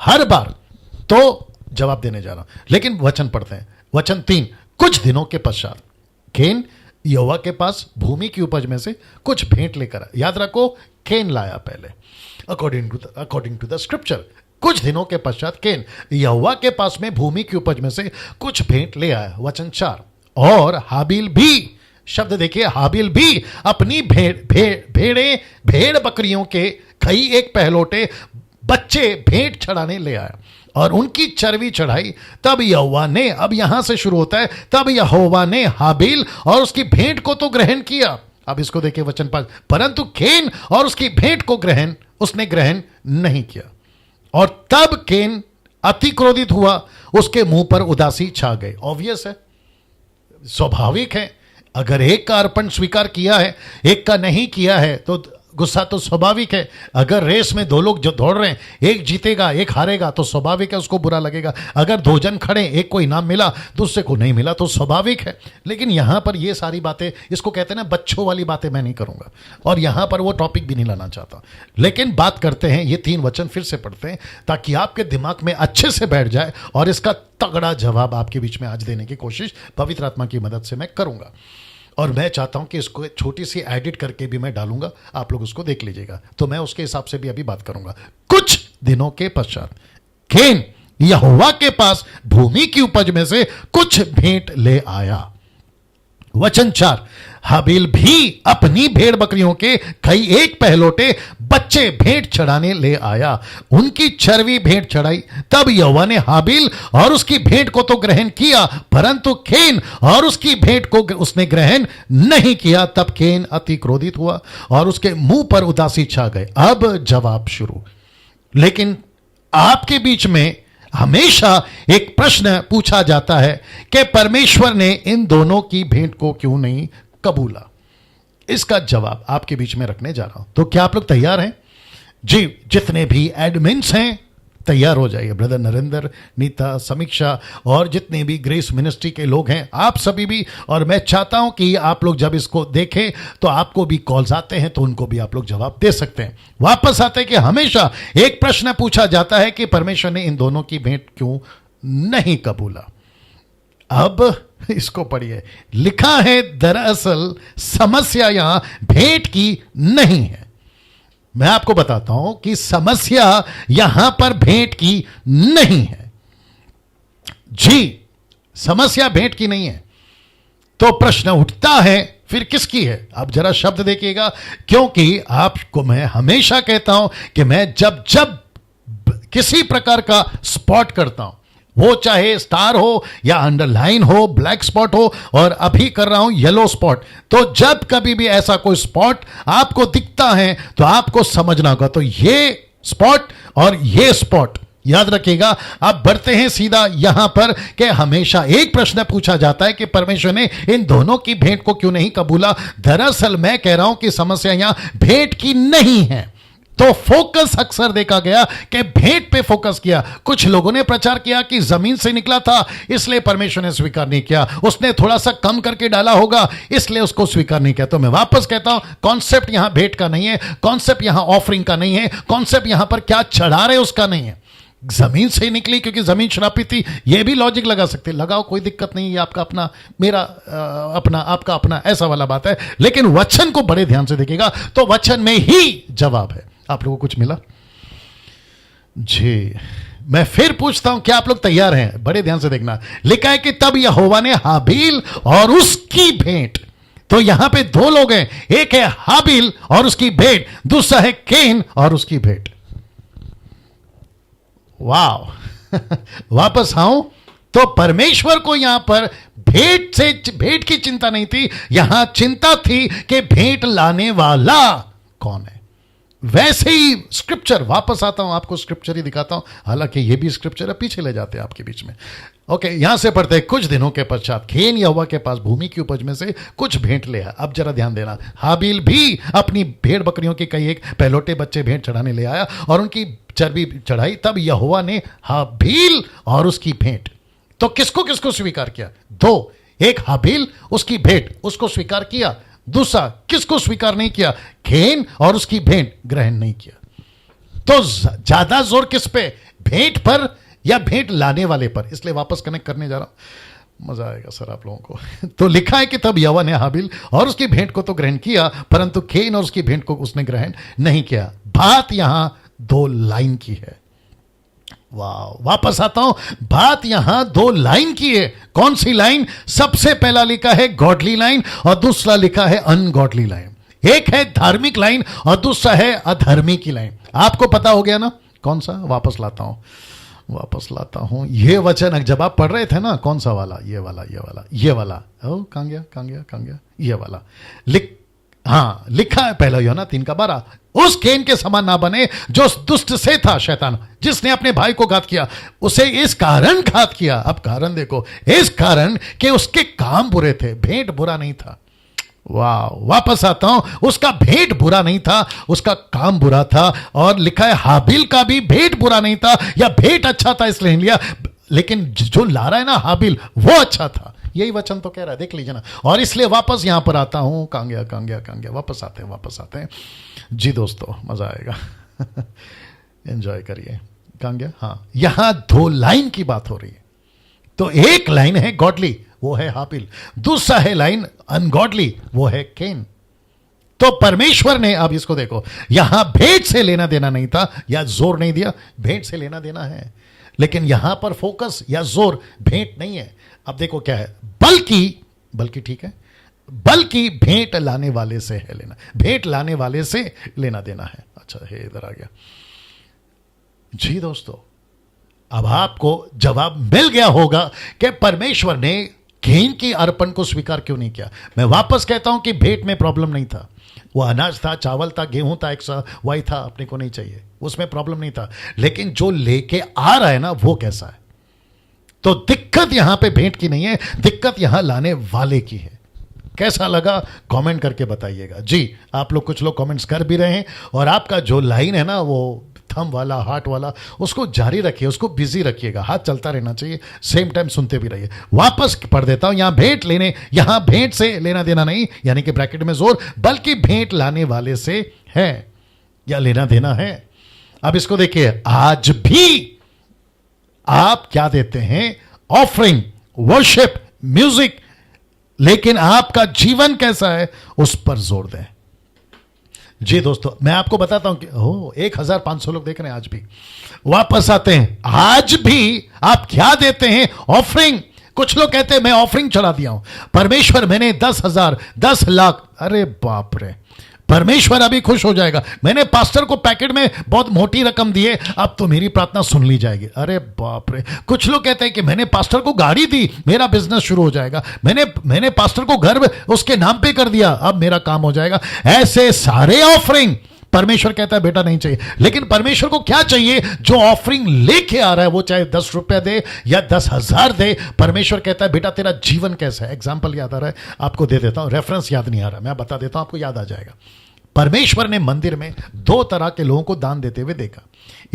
हर बार तो जवाब देने जा रहा हूं, लेकिन वचन पढ़ते हैं। वचन 3, कुछ दिनों के पश्चात केन यहोवा के पास भूमि की उपज में से कुछ भेंट लेकर आया। याद रखो, केन लाया पहले, अकॉर्डिंग टू द स्क्रिप्चर। कुछ दिनों के पश्चात केन यहोवा के पास में भूमि की उपज में से कुछ भेंट ले आया। वचन 4, और हाबिल भी, शब्द देखिए, हाबिल भी अपनी भेड़ बकरियों के कई एक पहलोटे बच्चे भेंट चढ़ाने ले आया और उनकी चर्बी चढ़ाई। तब यहोवा ने, अब यहां से शुरू होता है, तब यहोवा ने हाबिल और उसकी भेंट को तो ग्रहण किया। अब इसको देखिए वचन 5, परंतु केन और उसकी भेंट को उसने ग्रहण नहीं किया। और तब केन अति क्रोधित हुआ, उसके मुंह पर उदासी छा गई। ऑब्वियस है, स्वाभाविक है, अगर एक का अर्पण स्वीकार किया है, एक का नहीं किया है, तो गुस्सा तो स्वाभाविक है। अगर रेस में 2 लोग जो दौड़ रहे हैं, एक जीतेगा एक हारेगा, तो स्वाभाविक है उसको बुरा लगेगा। अगर 2 जन खड़े, एक को इनाम मिला दूसरे को नहीं मिला, तो स्वाभाविक है। लेकिन यहां पर ये सारी बातें, इसको कहते हैं ना बच्चों वाली बातें, मैं नहीं करूंगा और यहां पर वो टॉपिक भी नहीं लाना चाहता। लेकिन बात करते हैं, ये 3 वचन फिर से पढ़ते हैं ताकि आपके दिमाग में अच्छे से बैठ जाए और इसका तगड़ा जवाब आपके बीच में आज देने की कोशिश पवित्र आत्मा की मदद से मैं करूंगा। और मैं चाहता हूं कि इसको छोटी सी एडिट करके भी मैं डालूंगा, आप लोग उसको देख लीजिएगा, तो मैं उसके हिसाब से भी अभी बात करूंगा। कुछ दिनों के पश्चात केन यहोवा के पास भूमि की उपज में से कुछ भेंट ले आया। वचन 4, हाबिल भी अपनी भेड़ बकरियों के कई एक पहलोटे बच्चे भेंट चढ़ाने ले आया, उनकी चर्बी भेंट चढ़ाई। तब यहोवा ने हाबिल और उसकी भेंट को तो ग्रहण किया, परंतु केन और उसकी भेंट को उसने ग्रहण नहीं किया। तब केन अति क्रोधित हुआ और उसके मुंह पर उदासी छा गए। अब जवाब शुरू। लेकिन आपके बीच में हमेशा एक प्रश्न पूछा जाता है कि परमेश्वर ने इन दोनों की भेंट को क्यों नहीं कबूला। इसका जवाब आपके बीच में रखने जा रहा हूं, तो क्या आप लोग तैयार हैं? जी, जितने भी एडमिन्स हैं तैयार हो जाइए। ब्रदर नरेंद्र, नीता, समीक्षा और जितने भी ग्रेस मिनिस्ट्री के लोग हैं, आप सभी भी। और मैं चाहता हूं कि आप लोग जब इसको देखें तो आपको भी कॉल्स आते हैं, तो उनको भी आप लोग जवाब दे सकते हैं। वापस आते हैं कि हमेशा एक प्रश्न पूछा जाता है कि परमेश्वर ने इन दोनों की भेंट क्यों नहीं कबूला। अब इसको पढ़िए, लिखा है दरअसल समस्या यहां भेंट की नहीं है। मैं आपको बताता हूं कि समस्या यहां पर भेंट की नहीं है। जी, समस्या भेंट की नहीं है। तो प्रश्न उठता है फिर किसकी है? अब जरा शब्द देखिएगा, क्योंकि आपको मैं हमेशा कहता हूं कि मैं जब किसी प्रकार का स्पॉट करता हूं, वो चाहे स्टार हो या अंडरलाइन हो, ब्लैक स्पॉट हो, और अभी कर रहा हूं येलो स्पॉट, तो जब कभी भी ऐसा कोई स्पॉट आपको दिखता है तो आपको समझना होगा, तो ये स्पॉट और ये स्पॉट याद रखिएगा। आप बढ़ते हैं सीधा यहां पर कि हमेशा एक प्रश्न पूछा जाता है कि परमेश्वर ने इन दोनों की भेंट को क्यों नहीं कबूला। दरअसल मैं कह रहा हूं कि समस्या यहां भेंट की नहीं है। तो फोकस अक्सर देखा गया कि भेंट पे फोकस किया। कुछ लोगों ने प्रचार किया कि जमीन से निकला था इसलिए परमेश्वर ने स्वीकार नहीं किया, उसने थोड़ा सा कम करके डाला होगा इसलिए उसको स्वीकार नहीं किया। तो मैं वापस कहता हूं, कॉन्सेप्ट यहां भेंट का नहीं है, कॉन्सेप्ट यहां ऑफरिंग का नहीं है, कॉन्सेप्ट यहां पर क्या चढ़ा रहे उसका नहीं है। जमीन से निकली क्योंकि जमीन श्रापित थी, यह भी लॉजिक लगा सकते, लगाओ, कोई दिक्कत नहीं है, आपका अपना, मेरा अपना, आपका अपना, ऐसा वाला बात है। लेकिन वचन को बड़े ध्यान से देखिएगा तो वचन में ही जवाब है। आप लोगों को कुछ मिला? जी, मैं फिर पूछता हूं, क्या आप लोग तैयार हैं? बड़े ध्यान से देखना। लिखा है कि तब यहोवा ने हाबिल और उसकी भेंट, तो यहां पे 2 लोग हैं, एक है हाबिल और उसकी भेंट, दूसरा है केन और उसकी भेंट। वाह वापस आऊं तो परमेश्वर को यहां पर भेंट की चिंता नहीं थी, यहां चिंता थी कि भेंट लाने वाला कौन है। वैसे ही स्क्रिप्चर, वापस आता हूं, आपको स्क्रिप्चर ही दिखाता हूं, हालांकि ये भी स्क्रिप्चर है, पीछे ले जाते हैं आपके बीच में। ओके, यहां से पढ़ते हैं, कुछ दिनों के पश्चात केन यहोवा के पास भूमि की उपज में से कुछ भेंट ले आया। अब जरा ध्यान देना, हाबिल भी अपनी भेड़ बकरियों के कई एक पहलोटे बच्चे भेंट चढ़ाने ले आया और उनकी चर्बी चढ़ाई। तब यहोवा ने हाबिल और उसकी भेंट, तो किसको किसको स्वीकार किया? 2, एक हाबिल, उसकी भेंट, उसको स्वीकार किया। दूसरा किसको स्वीकार नहीं किया? केन और उसकी भेंट ग्रहण नहीं किया। तो ज्यादा जोर किस पे, भेंट पर या भेंट लाने वाले पर? इसलिए वापस कनेक्ट करने जा रहा हूं, मजा आएगा सर आप लोगों को। तो लिखा है कि तब यहोवा ने हाबिल और उसकी भेंट को तो ग्रहण किया, परंतु केन और उसकी भेंट को उसने ग्रहण नहीं किया। बात यहां 2 लाइन की है। वाह, वापस आता हूं, बात यहां 2 लाइन की है। कौन सी लाइन? सबसे पहला लिखा है गॉडली लाइन और दूसरा लिखा है अनगॉडली लाइन। एक है धार्मिक लाइन और दूसरा है अधर्मी की लाइन। आपको पता हो गया ना कौन सा? वापस लाता हूं ये वचन जब आप पढ़ रहे थे ना, कौन सा वाला? ये वाला। ओ कहां गया? ये वाला लिखा है पहला यूहन्ना 3:12, उस केन के समान ना बने जो दुष्ट से था, शैतान, जिसने अपने भाई को घात किया। उसे इस कारण घात किया, अब कारण देखो, इस कारण कि उसके काम बुरे थे, भेंट बुरा नहीं था। वाह, वापस आता हूं, उसका भेंट बुरा नहीं था, उसका काम बुरा था। और लिखा है हाबिल का भी भेंट बुरा नहीं था, या भेंट अच्छा था इसलिए नहीं लिया, लेकिन जो ला रहा है ना हाबिल, वो अच्छा था। यही वचन तो कह रहा है, देख लीजिए ना। और इसलिए वापस यहां पर आता हूं, कहां गया? वापस आते हैं जी दोस्तों, मजा आएगा। एंजॉय करिए। कहां गया? हाँ, यहां 2 लाइन की बात हो रही है। तो एक लाइन है गॉडली, वो है हाबिल, दूसरा है लाइन अनगॉडली, वो है केन। तो परमेश्वर ने, अब इसको देखो, यहां भेंट से लेना देना नहीं था, या जोर नहीं दिया, भेंट से लेना देना है, लेकिन यहां पर फोकस या जोर भेंट नहीं है। अब देखो क्या है, बल्कि ठीक है, बल्कि भेंट लाने वाले से है लेना, भेंट लाने वाले से लेना देना है। अच्छा है, इधर आ गया जी दोस्तों। अब आपको जवाब मिल गया होगा कि परमेश्वर ने केन की अर्पण को स्वीकार क्यों नहीं किया। मैं वापस कहता हूं कि भेंट में प्रॉब्लम नहीं था, वो अनाज था, चावल था, गेहूं था, वही था, अपने को नहीं चाहिए, उसमें प्रॉब्लम नहीं था। लेकिन जो लेके आ रहा है ना, वो कैसा है। तो दिक्कत यहां पे भेंट की नहीं है, दिक्कत यहां लाने वाले की है। कैसा लगा कमेंट करके बताइएगा जी। आप लोग, कुछ लोग कमेंट्स कर भी रहे हैं, और आपका जो लाइन है ना, वो थंब वाला, हार्ट वाला, उसको जारी रखिए, उसको बिजी रखिएगा, हाथ चलता रहना चाहिए, सेम टाइम सुनते भी रहिए। वापस पढ़ देता हूं, यहां भेंट से लेना देना नहीं, यानी कि ब्रैकेट में जोर, बल्कि भेंट लाने वाले से है, या लेना देना है। अब इसको देखिए, आज भी आप क्या देते हैं? ऑफरिंग, वर्शिप, म्यूजिक, लेकिन आपका जीवन कैसा है, उस पर जोर दें जी दोस्तों। मैं आपको बताता हूं कि 1500 लोग देख रहे हैं आज भी। वापस आते हैं, आज भी आप क्या देते हैं? ऑफरिंग। कुछ लोग कहते हैं मैं ऑफरिंग चढ़ा दिया हूं, परमेश्वर मैंने 10,000, 10 लाख, अरे बाप रे, परमेश्वर अभी खुश हो जाएगा। मैंने पास्टर को पैकेट में बहुत मोटी रकम दी है, अब तो मेरी प्रार्थना सुन ली जाएगी। अरे बाप रे। कुछ लोग कहते हैं कि मैंने पास्टर को गाड़ी दी, मेरा बिजनेस शुरू हो जाएगा। मैंने पास्टर को घर उसके नाम पे कर दिया, अब मेरा काम हो जाएगा। ऐसे सारे ऑफरिंग परमेश्वर कहता है बेटा नहीं चाहिए। लेकिन परमेश्वर को क्या चाहिए? जो ऑफरिंग लेके आ रहा है, वो चाहे 10 रुपए दे या 10,000 दे, परमेश्वर कहता है बेटा तेरा जीवन कैसा है। एग्जाम्पल याद आ रहा है, आपको दे देता हूं, रेफरेंस याद नहीं आ रहा, मैं बता देता हूं, आपको याद आ जाएगा। परमेश्वर ने मंदिर में 2 तरह के लोगों को दान देते हुए देखा,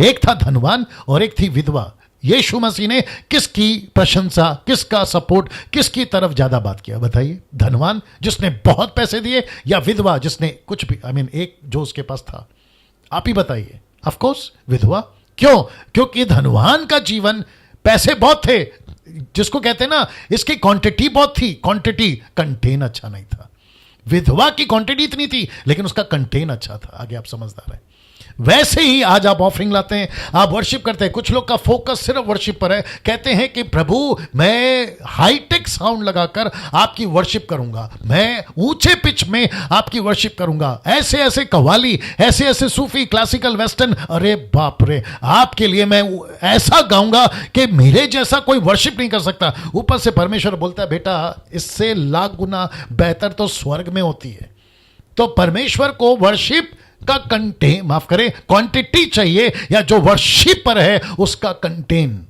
एक था धनवान और एक थी विधवा। यीशु मसीह ने किसकी प्रशंसा, किसका सपोर्ट, किसकी तरफ ज्यादा बात किया बताइए? धनवान जिसने बहुत पैसे दिए, या विधवा जिसने कुछ भी, एक जो उसके पास था? आप ही बताइए। ऑफ कोर्स विधवा। क्यों? क्योंकि धनवान का जीवन, पैसे बहुत थे, जिसको कहते हैं ना, इसकी क्वांटिटी बहुत थी, क्वांटिटी, कंटेन अच्छा नहीं था। विधवा की क्वांटिटी इतनी थी, लेकिन उसका कंटेन अच्छा था। आगे आप समझदार हैं। वैसे ही आज आप ऑफरिंग लाते हैं, आप वर्शिप करते हैं। कुछ लोग का फोकस सिर्फ वर्शिप पर है, कहते हैं कि प्रभु मैं हाईटेक साउंड लगाकर आपकी वर्शिप करूंगा, मैं ऊंचे पिच में आपकी वर्शिप करूंगा, ऐसे ऐसे कव्वाली, ऐसे ऐसे सूफी, क्लासिकल, वेस्टर्न, अरे बाप रे, आपके लिए मैं ऐसा गाऊंगा कि मेरे जैसा कोई वर्शिप नहीं कर सकता। ऊपर से परमेश्वर बोलता है बेटा इससे लाख गुना बेहतर तो स्वर्ग में होती है। तो परमेश्वर को वर्शिप का कंटेन, माफ करें, क्वांटिटी चाहिए, या जो वर्शिप पर है उसका कंटेन।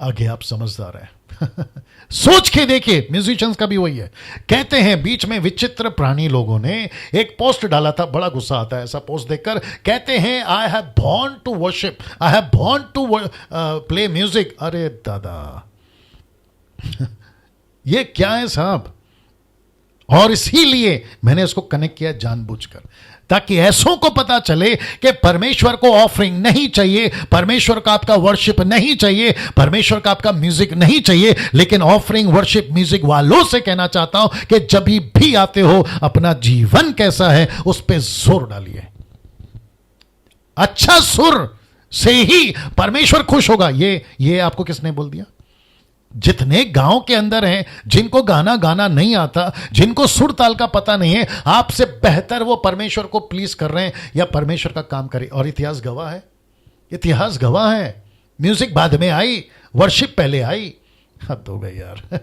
आगे आप समझदार हैं। सोच के देखिए, म्यूजिशियंस का भी वही है। कहते हैं बीच में विचित्र प्राणी लोगों ने एक पोस्ट डाला था, बड़ा गुस्सा आता है ऐसा पोस्ट देखकर। कहते हैं I have born to worship, I have born to play music. अरे दादा ये क्या है साहब? और इसीलिए मैंने इसको कनेक्ट किया जानबूझकर। ताकि ऐसों को पता चले कि परमेश्वर को ऑफरिंग नहीं चाहिए, परमेश्वर का आपका वर्शिप नहीं चाहिए, परमेश्वर का आपका म्यूजिक नहीं चाहिए, लेकिन ऑफरिंग वर्शिप म्यूजिक वालों से कहना चाहता हूं कि जब भी आते हो अपना जीवन कैसा है उस पर जोर डालिए। अच्छा सुर से ही परमेश्वर खुश होगा। ये आपको किसने बोल दिया? जितने गांव के अंदर हैं, जिनको गाना नहीं आता, जिनको सुर ताल का पता नहीं है, आपसे बेहतर वो परमेश्वर को प्लीज कर रहे हैं या परमेश्वर का काम करें। और इतिहास गवाह है, इतिहास गवाह है। म्यूजिक बाद में आई, वर्शिप पहले आई। हद हो गई यार।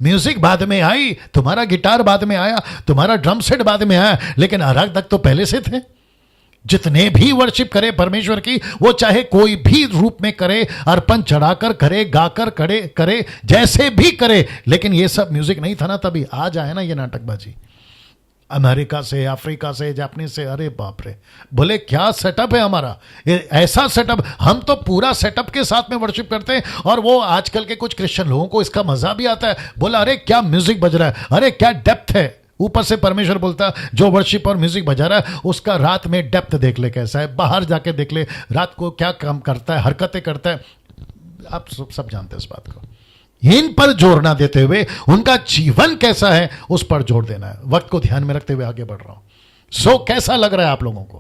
म्यूजिक बाद में आई, तुम्हारा गिटार बाद में आया, तुम्हारा ड्रम सेट बाद में आया, लेकिन आराधक तो पहले से थे। जितने भी वर्शिप करे परमेश्वर की, वो चाहे कोई भी रूप में करे, अर्पण चढ़ाकर करे, गाकर करे, जैसे भी करे, लेकिन ये सब म्यूजिक नहीं था ना तभी। आज आए ना ये नाटकबाजी अमेरिका से, अफ्रीका से, जापानीज से। अरे बाप रे, बोले क्या सेटअप है हमारा, ऐसा सेटअप। हम तो पूरा सेटअप के साथ में वर्शिप करते हैं, और वो आजकल के कुछ क्रिश्चियन लोगों को इसका मजा भी आता है। बोला अरे क्या म्यूजिक बज रहा है, अरे क्या डेप्थ है। ऊपर से परमेश्वर बोलता जो वर्शिप और म्यूजिक बजा रहा है उसका रात में डेप्थ देख ले कैसा है, बाहर जाके देख ले रात को क्या काम करता है, हरकतें करता है। आप सब जानते हैं इस बात को। इन पर जोर ना देते हुए उनका जीवन कैसा है उस पर जोर देना है। वक्त को ध्यान में रखते हुए आगे बढ़ रहा हूं। कैसा लग रहा है आप लोगों को?